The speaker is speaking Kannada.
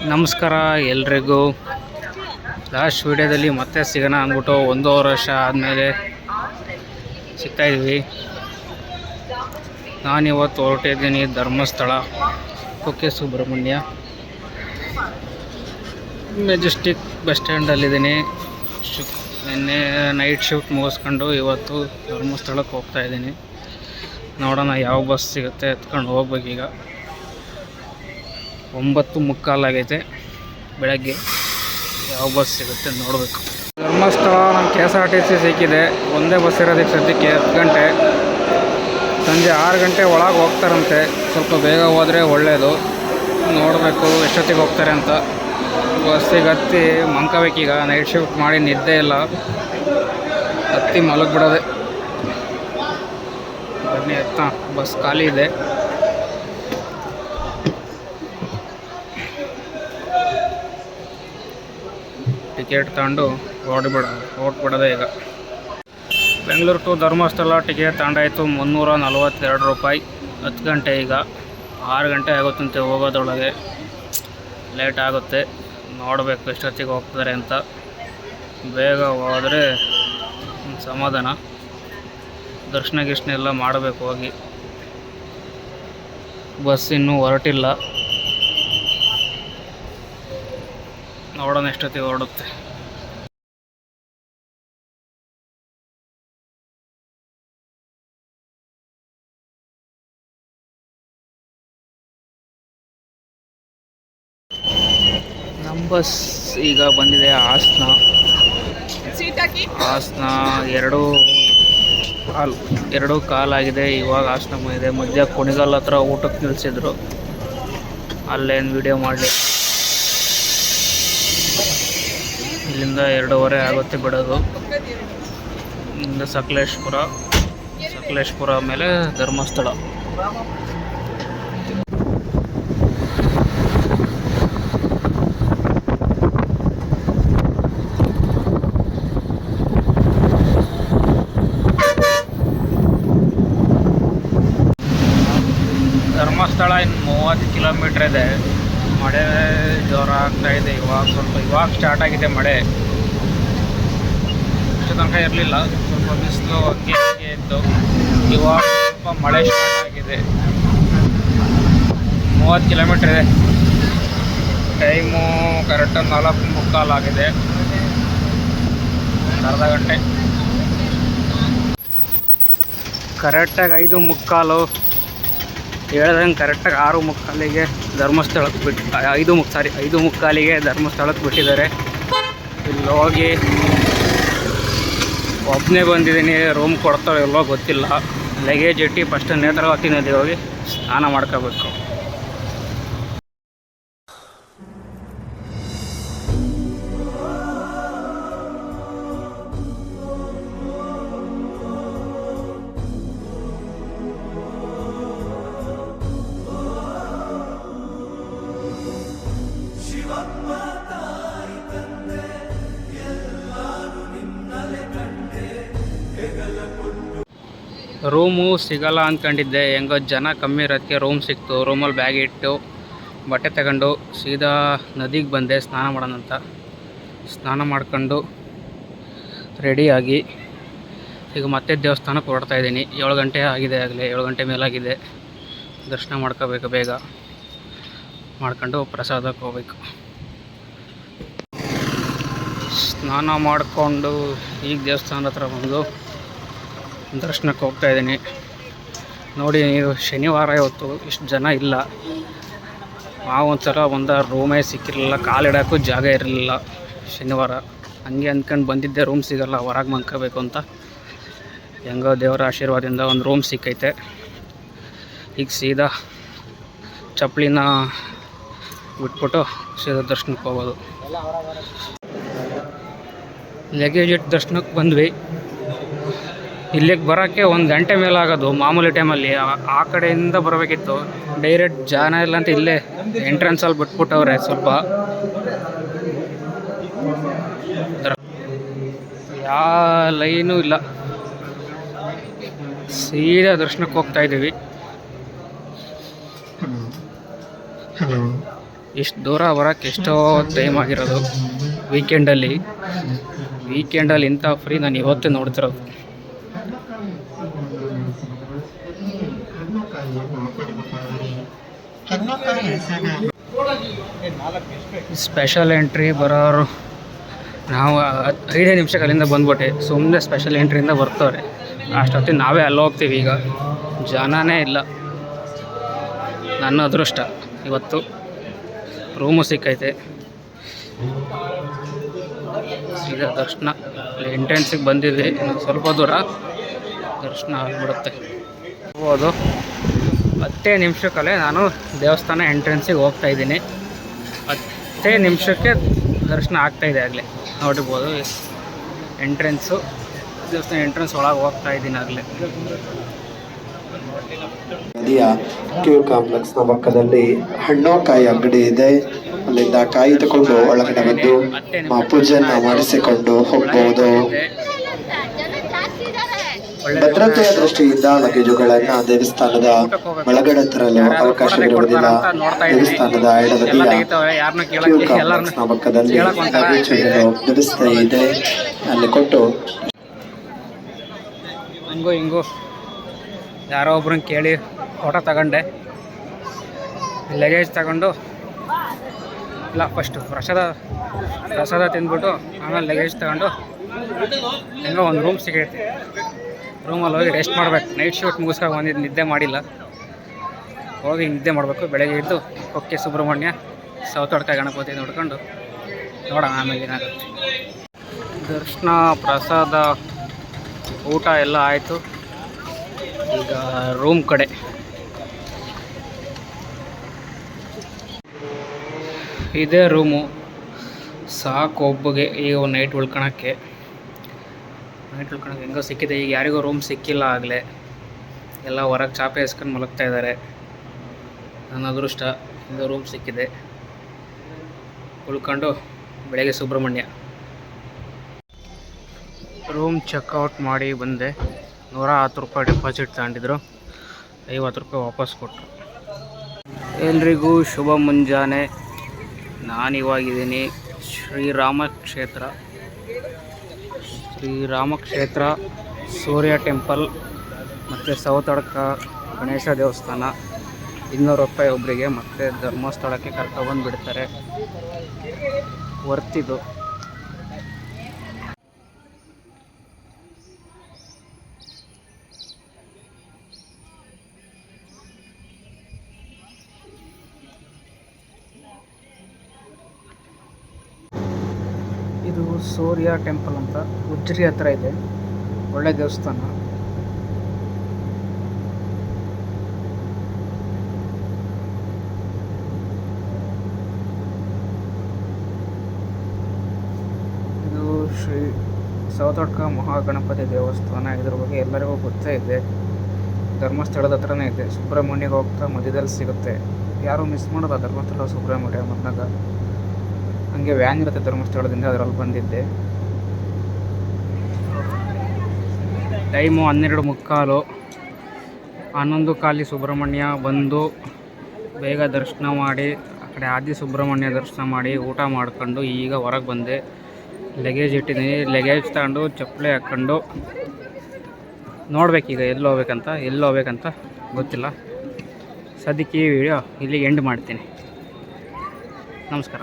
ನಮಸ್ಕಾರ ಎಲ್ರಿಗೂ. ಲಾಸ್ಟ್ ವಿಡಿಯೋದಲ್ಲಿ ಮತ್ತೆ ಸಿಗೋಣ ಅಂದ್ಬಿಟ್ಟು 1.5 ವರ್ಷ ಆದಮೇಲೆ ಸಿಗ್ತಾಯಿದ್ವಿ. ನಾನಿವತ್ತು ಹೊರಟಿದ್ದೀನಿ ಧರ್ಮಸ್ಥಳ ಕುಕ್ಕೆ ಸುಬ್ರಹ್ಮಣ್ಯ ಮೆಜೆಸ್ಟಿಕ್ ಬಸ್ ಸ್ಟ್ಯಾಂಡಲ್ಲಿದ್ದೀನಿ. ನಿನ್ನೆ ನೈಟ್ ಶಿಫ್ಟ್ ಮುಗಿಸ್ಕೊಂಡು ಇವತ್ತು ಧರ್ಮಸ್ಥಳಕ್ಕೆ ಹೋಗ್ತಾಯಿದ್ದೀನಿ. ನೋಡೋಣ ಯಾವ ಬಸ್ ಸಿಗುತ್ತೆ, ಎತ್ಕೊಂಡು ಹೋಗ್ಬೇಕೀಗ. 9:45 ಆಗೈತೆ ಬೆಳಗ್ಗೆ. ಯಾವ ಬಸ್ ಸಿಗುತ್ತೆ ನೋಡಬೇಕು. ಧರ್ಮಸ್ಥಳ ನಮ್ಮ KSRTC ಸಿಕ್ಕಿದೆ. ಒಂದೇ ಬಸ್ ಇರೋದಕ್ಕೆ ಸದ್ಯಕ್ಕೆ 10 ಗಂಟೆ. ಸಂಜೆ 6 ಗಂಟೆ ಒಳಗೆ ಹೋಗ್ತಾರಂತೆ. ಸ್ವಲ್ಪ ಬೇಗ ಹೋದರೆ ಒಳ್ಳೆಯದು. ನೋಡಬೇಕು ಎಷ್ಟೊತ್ತಿಗೆ ಹೋಗ್ತಾರೆ ಅಂತ. ಬಸ್ಸಿಗೆ ಹತ್ತಿ ಮಂಕಬೇಕೀಗ. ನೈಟ್ ಶಿಫ್ಟ್ ಮಾಡಿ ನಿದ್ದೆ ಇಲ್ಲ, ಹತ್ತಿ ಮಲಗಿಬಿಡೋದೆ. ಬನ್ನಿ ಎತ್ತ, ಬಸ್ ಖಾಲಿ ಇದೆ. ಟಿಕೆಟ್ ತಗೊಂಡು ಹೊರಟ್ಬಿಡೋದೆ ಈಗ. ಬೆಂಗಳೂರು ಟು ಧರ್ಮಸ್ಥಳ ಟಿಕೆಟ್ ತಗೊಂಡಾಯಿತು 342 ರೂಪಾಯಿ. 10 ಗಂಟೆ ಈಗ. 6 ಗಂಟೆ ಆಗುತ್ತಂತೆ ಹೋಗೋದ್ರೊಳಗೆ. ಲೇಟ್ ಆಗುತ್ತೆ. ನೋಡಬೇಕು ಎಷ್ಟೊತ್ತಿಗೆ ಹೋಗ್ತಾರೆ ಅಂತ. ಬೇಗ ಹೋದರೆ ಸಮಾಧಾನ. ದರ್ಶನ ಎಲ್ಲ ಮಾಡಬೇಕು ಹೋಗಿ. ಬಸ್ ಇನ್ನೂ ಹೊರಟಿಲ್ಲ. ನೋಡೋಣ ಎಷ್ಟೊತ್ತಿಗೆ ಹೊರಡುತ್ತೆ. ನಮ್ಮ ಬಸ್ ಈಗ ಬಂದಿದೆ ಹಾಸನ 2:15 ಆಗಿದೆ. ಇವಾಗ ಹಾಸನ ಬಂದಿದೆ. ಮಧ್ಯ ಕುಣಿಗಲ್ ಹತ್ರ ಊಟಕ್ಕೆ ನಿಲ್ಲಿಸಿದ್ರು. ಅಲ್ಲೇನು ವಿಡಿಯೋ ಮಾಡಲಿ. ಇಲ್ಲಿಂದ 2:15 ಆಗುತ್ತೆ ಬಿಡೋದು. ಇಲ್ಲಿಂದ ಸಕಲೇಶ್ಪುರ ಮೇಲೆ ಧರ್ಮಸ್ಥಳ. ಧರ್ಮಸ್ಥಳ ಇನ್ನು 30 ಕಿಲೋಮೀಟ್ರ್ ಇದೆ. ಮಳೆ ಜೋರ ಆಗ್ತಾಯಿದೆ. ಇವಾಗ ಸ್ಟಾರ್ಟ್ ಆಗಿದೆ ಮಳೆ. ಇಷ್ಟು ತನಕ ಇರಲಿಲ್ಲ. ಸ್ವಲ್ಪ ಬಿಸಿಲು ಹಂಗೆ ಇತ್ತು. ಇವಾಗ ಸ್ವಲ್ಪ ಮಳೆ ಸ್ಟಾರ್ಟ್ ಆಗಿದೆ. 30 ಕಿಲೋಮೀಟ್ರ್ ಇದೆ. ಟೈಮು ಕರೆಕ್ಟಾಗಿ 4:45 ಆಗಿದೆ. ಅರ್ಧ ಗಂಟೆ. ಕರೆಕ್ಟಾಗಿ 5:45 ಹೇಳ್ದಂಗೆ ಕರೆಕ್ಟಾಗಿ 6:45ಗೆ ಧರ್ಮಸ್ಥಳಕ್ಕೆ 5:45ಗೆ ಧರ್ಮಸ್ಥಳಕ್ಕೆ ಬಿಟ್ಟಿದ್ದಾರೆ. ಇಲ್ಲಿ ಹೋಗಿ ಒಬ್ಬನೇ ಬಂದಿದ್ದೀನಿ. ರೂಮ್ ಕೊಡ್ತಾರೋ ಎಲ್ಲೋ ಗೊತ್ತಿಲ್ಲ. ಲಗೇಜ್ ಇಟ್ಟು ಫಸ್ಟ್ ನೇತ್ರಾವತಿ ನದಿ ಹೋಗಿ ಸ್ನಾನ ಮಾಡ್ಕೋಬೇಕು. ರೂಮು ಸಿಗಲ್ಲ ಅಂದ್ಕೊಂಡಿದ್ದೆ. ಹೆಂಗೋ ಜನ ಕಮ್ಮಿ ಇರೋದಕ್ಕೆ ರೂಮ್ ಸಿಕ್ತು. ರೂಮಲ್ಲಿ ಬ್ಯಾಗ್ ಇಟ್ಟು ಬಟ್ಟೆ ತಗೊಂಡು ಸೀದಾ ನದಿಗೆ ಬಂದೆ ಸ್ನಾನ ಮಾಡೋಣಂತ. ಸ್ನಾನ ಮಾಡ್ಕೊಂಡು ರೆಡಿಯಾಗಿ ಈಗ ಮತ್ತೆ ದೇವಸ್ಥಾನಕ್ಕೆ ಹೊರಡ್ತಾಯಿದ್ದೀನಿ. 7 ಗಂಟೆ ಆಗಿದೆ. ಆಗಲೇ 7 ಗಂಟೆ ಮೇಲಾಗಿದೆ. ದರ್ಶನ ಮಾಡ್ಕೋಬೇಕು. ಬೇಗ ಮಾಡ್ಕೊಂಡು ಪ್ರಸಾದಕ್ಕೆ ಹೋಗ್ಬೇಕು. ಸ್ನಾನ ಮಾಡಿಕೊಂಡು ಈಗ ದೇವಸ್ಥಾನದ ಹತ್ರ ಬಂದು ದರ್ಶನಕ್ಕೆ ಹೋಗ್ತಾಯಿದ್ದೀನಿ. ನೋಡಿ, ನೀವು ಶನಿವಾರ ಇವತ್ತು ಇಷ್ಟು ಜನ ಇಲ್ಲ. ಒಂದ್ಸಲ ರೂಮೇ ಸಿಕ್ಕಿರಲಿಲ್ಲ. ಕಾಲಿಡೋಕ್ಕೂ ಜಾಗ ಇರಲಿಲ್ಲ ಶನಿವಾರ. ಹಂಗೆ ಅಂದ್ಕೊಂಡು ಬಂದಿದ್ದೆ ರೂಮ್ ಸಿಗಲ್ಲ, ಹೊರಗೆ ಮಲ್ಕೋಬೇಕು ಅಂತ. ಹೆಂಗೋ ದೇವರ ಆಶೀರ್ವಾದದಿಂದ ಒಂದು ರೂಮ್ ಸಿಕ್ಕೈತೆ. ಈಗ ಸೀದಾ ಚಪ್ಪಲಿನ ಬಿಟ್ಬಿಟ್ಟು ಸೀದಾ ದರ್ಶನಕ್ಕೆ ಹೋಗೋದು. ಲಗೇಜ್ ಇಟ್ಟು ದರ್ಶನಕ್ಕೆ ಬಂದ್ವಿ. ಇಲ್ಲಿಗೆ ಬರೋಕ್ಕೆ 1 ಗಂಟೆ ಮೇಲಾಗೋದು. ಮಾಮೂಲಿ ಟೈಮಲ್ಲಿ ಆ ಕಡೆಯಿಂದ ಬರಬೇಕಿತ್ತು. ಡೈರೆಕ್ಟ್ ಜಾನ ಇಲ್ಲ ಅಂತ ಇಲ್ಲೇ ಎಂಟ್ರೆನ್ಸಲ್ಲಿ ಬಿಟ್ಬಿಟ್ಟವ್ರೆ. ಸ್ವಲ್ಪ ಯಾವ ಲೈನೂ ಇಲ್ಲ. ಸೀದಾ ದರ್ಶನಕ್ಕೆ ಹೋಗ್ತಾ ಇದ್ದೀವಿ. ಇಷ್ಟು ದೂರ ಬರೋಕ್ಕೆ ಎಷ್ಟೋ ಟೈಮ್ ಆಗಿರೋದು. ವೀಕೆಂಡಲ್ಲಿ ಇಂಥ ಫ್ರೀ ನಾನು ಇವತ್ತೇ ನೋಡ್ತಿರೋದು. ಸ್ಪೆಷಲ್ ಎಂಟ್ರಿ ಬರೋರು ನಾವು 5 ನಿಮಿಷಕ್ಕೆ ಅಲ್ಲಿಂದ ಬಂದ್ಬಿಟ್ಟೆ. ಸುಮ್ಮನೆ ಸ್ಪೆಷಲ್ ಎಂಟ್ರಿಯಿಂದ ಬರ್ತವ್ರೆ. ಅಷ್ಟೊತ್ತಿಗೆ ನಾವೇ ಅಲ್ಲಿ ಹೋಗ್ತೀವಿ. ಈಗ ಜನನೇ ಇಲ್ಲ. ನನ್ನ ಅದೃಷ್ಟ ಇವತ್ತು ರೂಮು ಸಿಕ್ಕೈತೆ. ಸೀದಾ ದರ್ಶನ ಎಂಟ್ರೆನ್ಸಿಗೆ ಬಂದಿದ್ವಿ. ಇನ್ನು ಸ್ವಲ್ಪ ದೂರ ದರ್ಶನ ಆಗಿಬಿಡುತ್ತೆ. ಹೋಗೋದು 10 ನಿಮಿಷಕ್ಕಲ್ಲೇ ನಾನು ದೇವಸ್ಥಾನ ಎಂಟ್ರೆನ್ಸಿಗೆ ಹೋಗ್ತಾಯಿದ್ದೀನಿ. 10 ನಿಮಿಷಕ್ಕೆ ದರ್ಶನ ಆಗ್ತಾಯಿದೆ. ಆಗಲೇ ನೋಡಿರ್ಬೋದು ಎಂಟ್ರೆನ್ಸು. ದೇವಸ್ಥಾನ ಎಂಟ್ರೆನ್ಸ್ ಒಳಗೆ ಹೋಗ್ತಾಯಿದ್ದೀನಿ ಆಗಲೇ. ನದಿಯ ಕ್ಯೂ ಕಾಂಪ್ಲೆಕ್ಸ್ನ ಪಕ್ಕದಲ್ಲಿ ಹಣ್ಣು ಕಾಯಿ ಅಂಗಡಿ ಇದೆ. ಅಲ್ಲಿಂದ ಕಾಯಿ ತಗೊಂಡು ಒಳಗಡೆ ಬಂದು ಪೂಜೆಯನ್ನ ಮಾಡಿಸಿಕೊಂಡು ಹೋಗಬಹುದು. ಭದ್ರತೆಯ ದೃಷ್ಟಿಯಿಂದ ಲಗೇಜುಗಳನ್ನ ದೇವಸ್ಥಾನದ ಒಳಗಡೆ ತರಲು ಅವಕಾಶವಿರುವುದಿಲ್ಲ. ದೇವಸ್ಥಾನದ ಎಡಬದಿಯ ಕ್ಯೂ ಕಾಂಪ್ಲೆಕ್ಸ್ನ ಪಕ್ಕದಲ್ಲಿ ಲಗೇಜ್ ವ್ಯವಸ್ಥೆ ಇದೆ. ಅಲ್ಲಿ ಕೊಟ್ಟು ಹಿಂಗೂ ಯಾರೋ ಒಬ್ರನ್ನ ಕೇಳಿ ಫೋಟೋ ತಗೊಂಡೆ. ಲಗೇಜ್ ತಗೊಂಡು ಇಲ್ಲ ಫಸ್ಟು ಪ್ರಸಾದ ತಿಂದ್ಬಿಟ್ಟು ಆಮೇಲೆ ಲಗೇಜ್ ತಗೊಂಡು ಹೆಂಗೋ ಒಂದು ರೂಮ್ ಸಿಗೈತೆ. ರೂಮಲ್ಲಿ ಹೋಗಿ ರೆಸ್ಟ್ ಮಾಡ್ಬೇಕು. ನೈಟ್ ಶೂಟ್ ಮುಗಿಸ್ಕೊಂಡು ಬಂದಿದ್ದು, ನಿದ್ದೆ ಮಾಡಿಲ್ಲ. ಹೋಗಿ ನಿದ್ದೆ ಮಾಡಬೇಕು. ಬೆಳಗ್ಗೆ ಎದ್ದು ಕೊಕ್ಕೆ ಸುಬ್ರಹ್ಮಣ್ಯ, ಸೌತಡ್ಕ ಗಣಪತಿ ನೋಡ್ಕೊಂಡು ನೋಡೋಣ ಆಮೇಲೆ ಏನಾಗುತ್ತೆ. ದರ್ಶನ, ಪ್ರಸಾದ, ಊಟ ಎಲ್ಲ ಆಯಿತು. ಈಗ ರೂಮ್ ಕಡೆ. ಇದೇ ರೂಮು ಸಾಕು ಒಬ್ಬಗೆ. ಈಗ ಒಂದು ನೈಟ್ ಉಳ್ಕೊಳಕ್ಕೆ ಹೆಂಗೋ ಸಿಕ್ಕಿದೆ. ಈಗ ಯಾರಿಗೂ ರೂಮ್ ಸಿಕ್ಕಿಲ್ಲ. ಆಗಲೇ ಎಲ್ಲ ಹೊರಗೆ ಚಾಪೆ ಎಸ್ಕೊಂಡು ಮಲಗ್ತಾ ಇದ್ದಾರೆ. ನನ್ನ ಅದೃಷ್ಟ ಹಿಂಗೆ ರೂಮ್ ಸಿಕ್ಕಿದೆ. ಉಳ್ಕೊಂಡು ಬೆಳಗ್ಗೆ ಸುಬ್ರಹ್ಮಣ್ಯ. ರೂಮ್ ಚೆಕ್ಔಟ್ ಮಾಡಿ ಬಂದೆ. 110 ರೂಪಾಯಿ ಡೆಪಾಸಿಟ್ ತಗೊಂಡಿದ್ರು. 50 ರೂಪಾಯಿ ವಾಪಸ್ ಕೊಟ್ಟರು. ಎಲ್ರಿಗೂ ಶುಭ ಮುಂಜಾನೆ. ನಾನಿವಾಗಿದ್ದೀನಿ ಶ್ರೀರಾಮಕ್ಷೇತ್ರ ಸೂರ್ಯ ಟೆಂಪಲ್ ಮತ್ತು ಸೌತಡ್ಕ ಗಣೇಶ ದೇವಸ್ಥಾನ. 200 ರೂಪಾಯಿ ಒಬ್ಬರಿಗೆ. ಮತ್ತು ಧರ್ಮಸ್ಥಳಕ್ಕೆ ಕರ್ಕೊಬಂದು ಬಿಡ್ತಾರೆ. ವರ್ತಿದು. ಇದು ಸೂರ್ಯ ಟೆಂಪಲ್ ಅಂತ ಉಜ್ರಿ ಹತ್ರ ಇದೆ. ಒಳ್ಳೆ ದೇವಸ್ಥಾನ. ಇದು ಶ್ರೀ ಸೌತಡ್ಕ ಮಹಾಗಣಪತಿ ದೇವಸ್ಥಾನ. ಇದ್ರ ಬಗ್ಗೆ ಎಲ್ಲರಿಗೂ ಗೊತ್ತೇ ಇದೆ. ಧರ್ಮಸ್ಥಳದ ಹತ್ರನೇ ಇದೆ. ಸುಬ್ರಹ್ಮಣ್ಯಗೆ ಹೋಗ್ತಾ ಮಧ್ಯದಲ್ಲಿ ಸಿಗುತ್ತೆ. ಯಾರೂ ಮಿಸ್ ಮಾಡೋಲ್ಲ ಧರ್ಮಸ್ಥಳ ಸುಬ್ರಹ್ಮಣ್ಯ ಬಂದಾಗ. ಹಂಗೆ ವ್ಯಾನ್ ಇರುತ್ತೆ ಧರ್ಮಸ್ಥಳದಿಂದ, ಅದರಲ್ಲಿ ಬಂದಿದ್ದೆ. ಟೈಮು 12:45. 11:15 ಸುಬ್ರಹ್ಮಣ್ಯ ಬಂದು ಬೇಗ ದರ್ಶನ ಮಾಡಿ ಆ ಕಡೆ ಆದಿ ಸುಬ್ರಹ್ಮಣ್ಯ ದರ್ಶನ ಮಾಡಿ ಊಟ ಮಾಡ್ಕೊಂಡು ಈಗ ಹೊರಗೆ ಬಂದೆ. ಲಗೇಜ್ ಇಟ್ಟಿದ್ದೀನಿ. ಲಗೇಜ್ ತಗೊಂಡು ಚಪ್ಪಲಿ ಹಾಕ್ಕೊಂಡು ನೋಡ್ಬೇಕೀಗ ಎಲ್ಲಿ ಹೋಗ್ಬೇಕಂತ ಗೊತ್ತಿಲ್ಲ. ಸದ್ಯಕ್ಕೆ ಈ ವಿಡಿಯೋ ಇಲ್ಲಿಗೆ ಎಂಡ್ ಮಾಡ್ತೀನಿ. ನಮಸ್ಕಾರ.